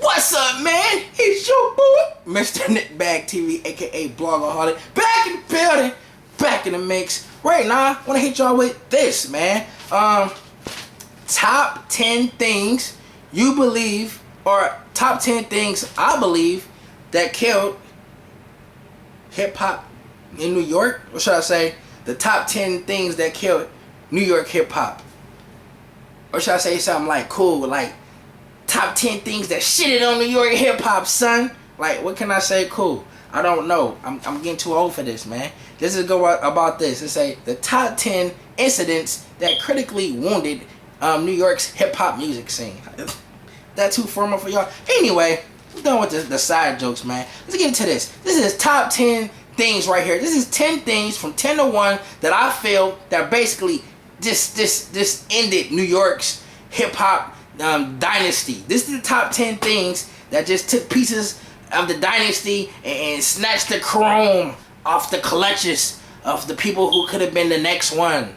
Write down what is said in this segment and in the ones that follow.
What's up, man? It's your boy, Mr. NIKBAGTV, aka Blogaholic, back in the building, back in the mix. Right now, I want to hit y'all with this, man. Top 10 things you believe, or top 10 things I believe that killed hip-hop in New York. Or should I say, the top 10 things that killed New York hip-hop. Or should I say something like cool, like top 10 things that shitted on New York hip-hop, son? Like, what can I say cool? I don't know. I'm getting too old for this, man. This is go about this. Let's say the top 10 incidents that critically wounded New York's hip-hop music scene. That too formal for y'all? Anyway, I'm done with the side jokes, man. Let's get into this. This is top 10 things right here. This is 10 things from 10 to 1 that I feel that basically just ended New York's hip-hop dynasty. This is the top 10 things that just took pieces of the dynasty and snatched the chrome off the clutches of the people who could have been the next one.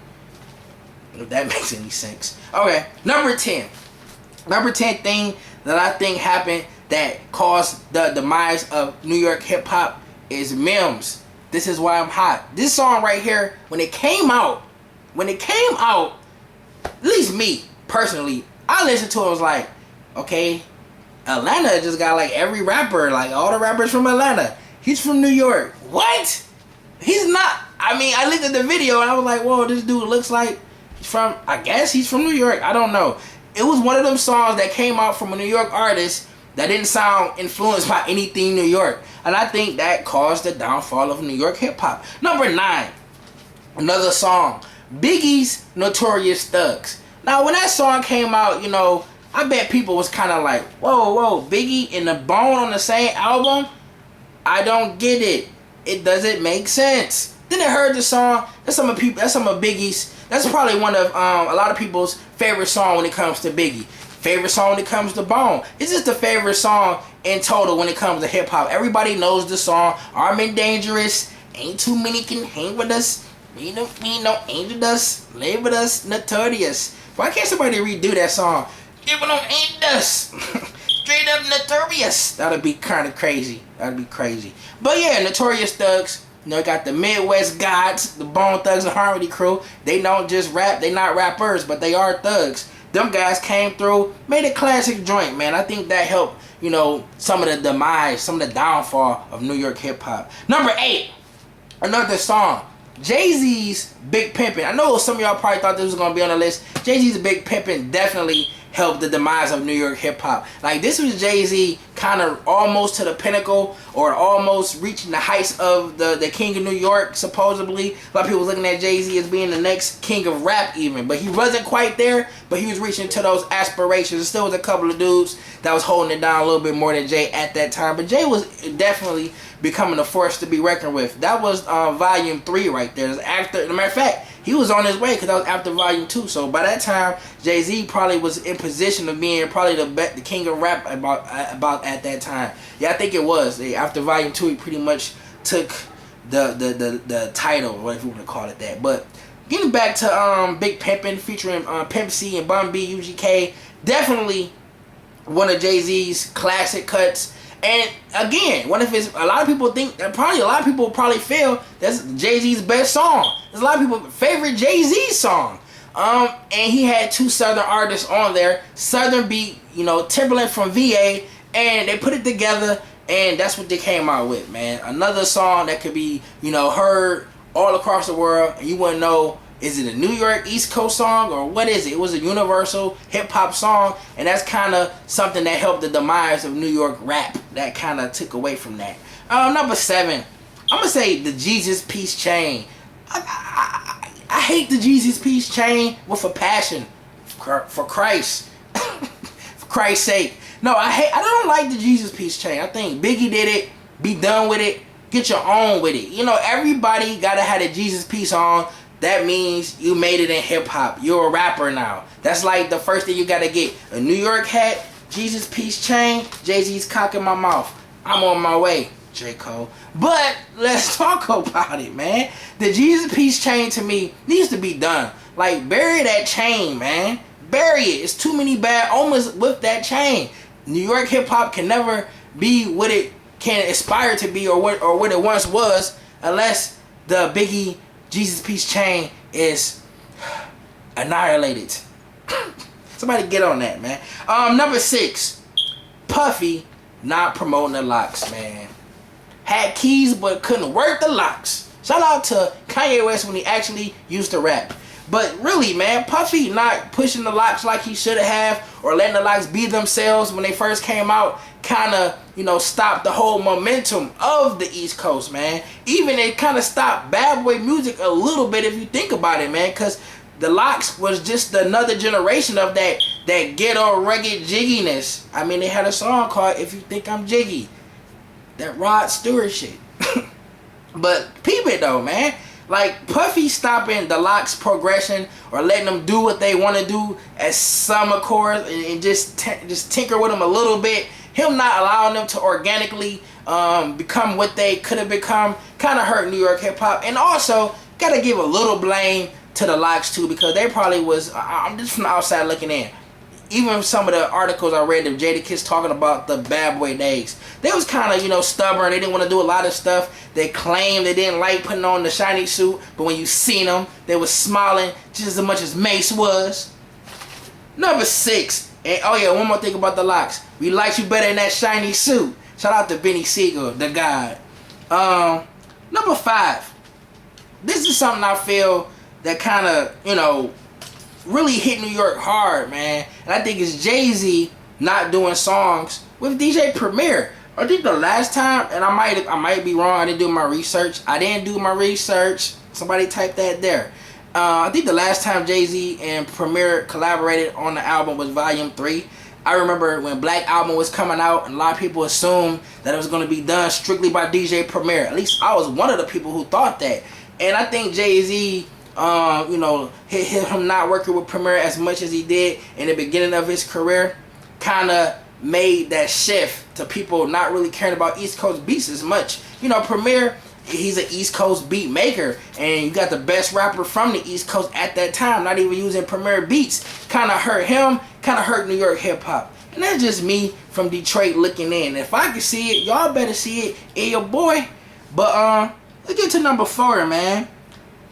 If that makes any sense. Okay, number 10. Number 10 thing that I think happened that caused the demise of New York hip-hop is memes. This is why I'm hot. This song right here, when it came out, at least me, personally, I listened to it, I was like, okay, Atlanta just got like every rapper, like all the rappers from Atlanta. He's from New York. What? He's not. I mean, I looked at the video and I was like, whoa, this dude looks like he's from, I guess he's from New York. I don't know. It was one of them songs that came out from a New York artist that didn't sound influenced by anything New York. And I think that caused the downfall of New York hip-hop. Number 9, another song, Biggie's Notorious Thugs. Now, when that song came out, you know, I bet people was kind of like, whoa, Biggie and the Bone on the same album? I don't get it. It doesn't make sense. Then I heard the song. That's some of Biggie's. That's probably one of a lot of people's favorite song when it comes to Biggie. Favorite song when it comes to Bone. It's just the favorite song in total when it comes to hip hop. Everybody knows the song. Armed and Dangerous. Ain't too many can hang with us. We no angel dust. Live with us. Notorious. Why can't somebody redo that song? Giving them ain't dust. Straight up Notorious. That'd be kind of crazy. That'd be crazy. But yeah, Notorious Thugs. You know, got the Midwest Gods, the Bone Thugs and Harmony crew. They don't just rap. They not rappers, but they are thugs. Them guys came through, made a classic joint, man. I think that helped, you know, some of the demise, some of the downfall of New York hip-hop. Number 8, another song. Jay-Z's Big Pimpin'. I know some of y'all probably thought this was going to be on the list. Jay-Z's Big Pimpin' definitely helped the demise of New York hip-hop. Like, this was Jay-Z kind of almost to the pinnacle, or almost reaching the heights of the king of New York, supposedly. A lot of people looking at Jay-Z as being the next king of rap even. But he wasn't quite there, but he was reaching to those aspirations. There still was a couple of dudes that was holding it down a little bit more than Jay at that time. But Jay was definitely becoming a force to be reckoned with. That was volume 3 right there. After, as a matter of fact, he was on his way because that was after volume 2. So by that time, Jay-Z probably was in position of being probably the king of rap about at that time. Yeah, I think it was. After volume 2, he pretty much took the title, whatever you want to call it that. But getting back to Big Pimpin' featuring Pimp C and Bun B, UGK, definitely one of Jay-Z's classic cuts. And again, one of his, a lot of people think, probably a lot of people probably feel that's Jay-Z's best song. There's a lot of people's favorite Jay-Z song. And he had 2 Southern artists on there. Southern beat, you know, Timberland from VA, and they put it together, and that's what they came out with, man. Another song that could be, you know, heard all across the world, and you wouldn't know, is it a New York East Coast song or what is it? It was a universal hip-hop song, and that's kind of something that helped the demise of New York rap. That kind of took away from that. Number 7, I'm going to say the Jesus Peace Chain. I hate the Jesus Peace Chain with a passion, for Christ. For Christ's sake. No, I don't like the Jesus Peace Chain. I think Biggie did it. Be done with it. Get your own with it. You know, everybody got to have the Jesus Peace on. That means you made it in hip-hop. You're a rapper now. That's like the first thing you got to get. A New York hat, Jesus Peace Chain, Jay-Z's cock in my mouth. I'm on my way, J. Cole. But let's talk about it, man. The Jesus Peace Chain, to me, needs to be done. Like, bury that chain, man. Bury it. It's too many bad omens with that chain. New York hip hop can never be what it can aspire to be, or what it once was, unless the Biggie Jesus Peace chain is annihilated. Somebody get on that, man. Number 6, Puffy not promoting the locks, man. Had keys but couldn't work the locks. Shout out to Kanye West when he actually used to rap. But really, man, Puffy not pushing the locks like he should have, or letting the locks be themselves when they first came out, kind of, you know, stopped the whole momentum of the East Coast, man. Even it kind of stopped bad boy music a little bit if you think about it, man, because the locks was just another generation of that ghetto rugged jigginess. I mean, they had a song called If You Think I'm Jiggy. That Rod Stewart shit. But peep it though, man. Like, Puffy stopping the locks progression, or letting them do what they want to do as some chords, and just tinker with them a little bit. Him not allowing them to organically become what they could have become kind of hurt New York hip hop. And also, gotta give a little blame to the locks too, because they probably was, I'm just from the outside looking in. Even some of the articles I read of Jadakiss talking about the bad boy days, they was kind of, you know, stubborn. They didn't want to do a lot of stuff. They claimed they didn't like putting on the shiny suit, but when you seen them, they was smiling just as much as Mace was. Number 6, and oh yeah, one more thing about the locks. We liked you better in that shiny suit. Shout out to Benny Siegel, the God. Number 5. This is something I feel that kind of, you know, really hit New York hard, man. And I think it's Jay-Z not doing songs with DJ Premier. I think the last time, and I might be wrong, I didn't do my research. Somebody type that there. I think the last time Jay-Z and Premier collaborated on the album was Volume 3. I remember when Black Album was coming out, and a lot of people assumed that it was going to be done strictly by DJ Premier. At least I was one of the people who thought that. And I think Jay-Z, you know, him not working with Premier as much as he did in the beginning of his career, kind of made that shift to people not really caring about East Coast beats as much. You know, Premier, he's an East Coast beat maker, and you got the best rapper from the East Coast at that time not even using Premier beats. Kind of hurt him, kind of hurt New York hip hop. And that's just me from Detroit looking in. If I can see it, y'all better see it in your boy. But let's get to number 4, man.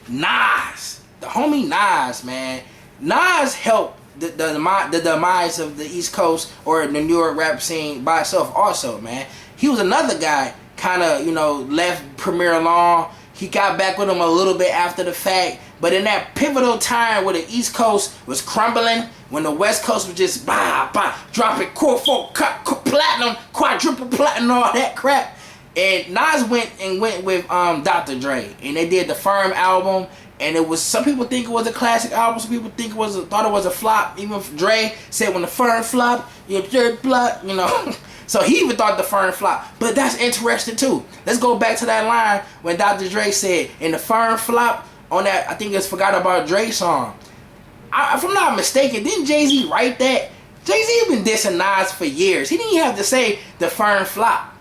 Nas, the homie Nas, man. Nas helped the demise of the East Coast or the New York rap scene by itself also, man. He was another guy kind of, you know, left Premier alone. He got back with him a little bit after the fact, but in that pivotal time where the East Coast was crumbling, when the West Coast was just dropping platinum, quadruple platinum, all that crap, and Nas went with Dr. Dre, and they did the Firm album, and it was, some people think it was a classic album, some people think thought it was a flop. Even Dre said when the Firm flopped, your third blood, you know. So he even thought the Firm flop. But that's interesting too. Let's go back to that line when Dr. Dre said, in the Firm flop, on that, I think it's Forgot About Dre song. If I'm not mistaken, didn't Jay-Z write that? Jay-Z been dissing Nas for years. He didn't even have to say the Firm flop.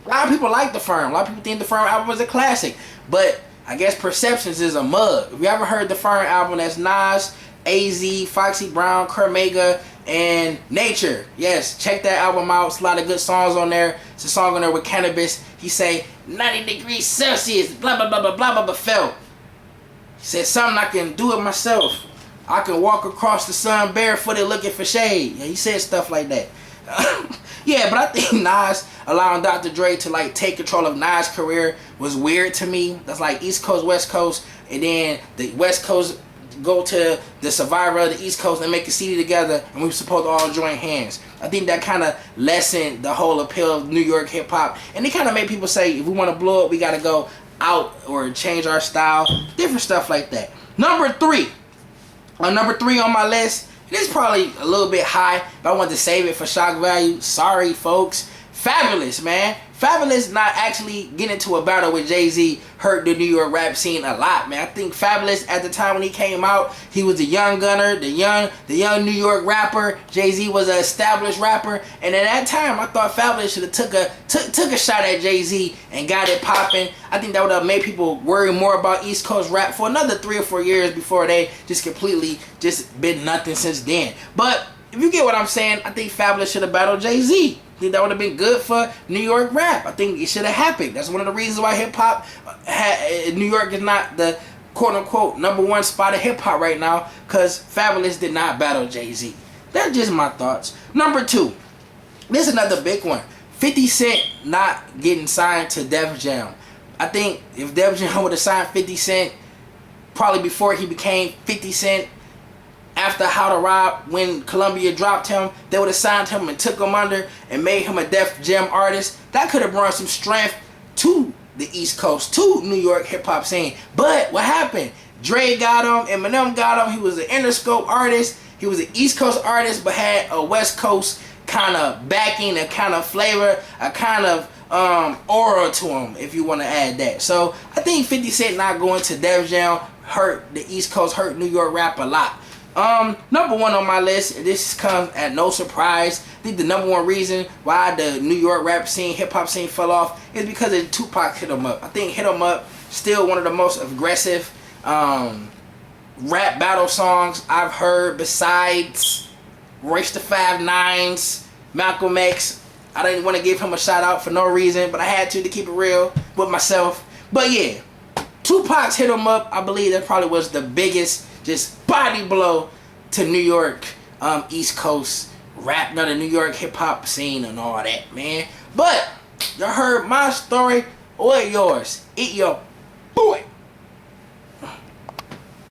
A lot of people like the Firm. A lot of people think the Firm album was a classic. But I guess perceptions is a mug. If you ever heard the Firm album, that's Nas, AZ, Foxy Brown, Kermega, and Nature. Yes, check that album out. It's a lot of good songs on there. It's a song on there with Cannabis. He say 90 degrees Celsius, blah blah blah blah blah blah blah felt. He said something I can do it myself. I can walk across the sun barefooted looking for shade. Yeah, he said stuff like that. Yeah, but I think Nas allowing Dr. Dre to like take control of Nas' career was weird to me. That's like East Coast, West Coast, and then the West Coast go to the survivor of the East Coast and make a CD together, and we were supposed to all join hands. I think that kind of lessened the whole appeal of New York hip hop, and it kind of made people say, if we want to blow up, we got to go out or change our style, different stuff like that. Number 3 on my list. It is probably a little bit high, but I wanted to save it for shock value. Sorry, folks. Fabulous, man. Fabulous not actually getting into a battle with Jay-Z hurt the New York rap scene a lot, man. I think Fabulous at the time when he came out, he was the young gunner, the young New York rapper. Jay-Z was an established rapper, and at that time, I thought Fabulous should have took a shot at Jay-Z and got it popping. I think that would have made people worry more about East Coast rap for another 3 or 4 years before they just completely just been nothing since then. But if you get what I'm saying, I think Fabulous should have battled Jay-Z. I think that would have been good for New York rap. I think it should have happened. That's one of the reasons why hip hop, New York is not the quote unquote #1 spot of hip hop right now, because Fabulous did not battle Jay-Z. That's just my thoughts. Number 2, this is another big one. 50 Cent not getting signed to Def Jam. I think if Def Jam would have signed 50 Cent probably before he became 50 Cent, after How to Rob, when Columbia dropped him, they would have signed him and took him under and made him a Def Jam artist. That could have brought some strength to the East Coast, to New York hip hop scene. But what happened? Dre got him, Eminem got him. He was an Interscope artist. He was an East Coast artist, but had a West Coast kind of backing, a kind of flavor, a kind of aura to him, if you want to add that. So I think 50 Cent not going to Def Jam hurt the East Coast, hurt New York rap a lot. Number 1 on my list, and this comes at no surprise, I think the #1 reason why the New York rap scene, hip hop scene fell off is because of Tupac Hit 'Em Up. I think Hit 'Em Up still one of the most aggressive rap battle songs I've heard, besides Royce the 5 9's, Malcolm X. I didn't want to give him a shout out for no reason, but I had to keep it real with myself. But yeah, Tupac's Hit 'Em Up, I believe that probably was the biggest just body blow to New York, East Coast rap, the New York hip hop scene and all that, man. But y'all heard my story, or yours. Eat your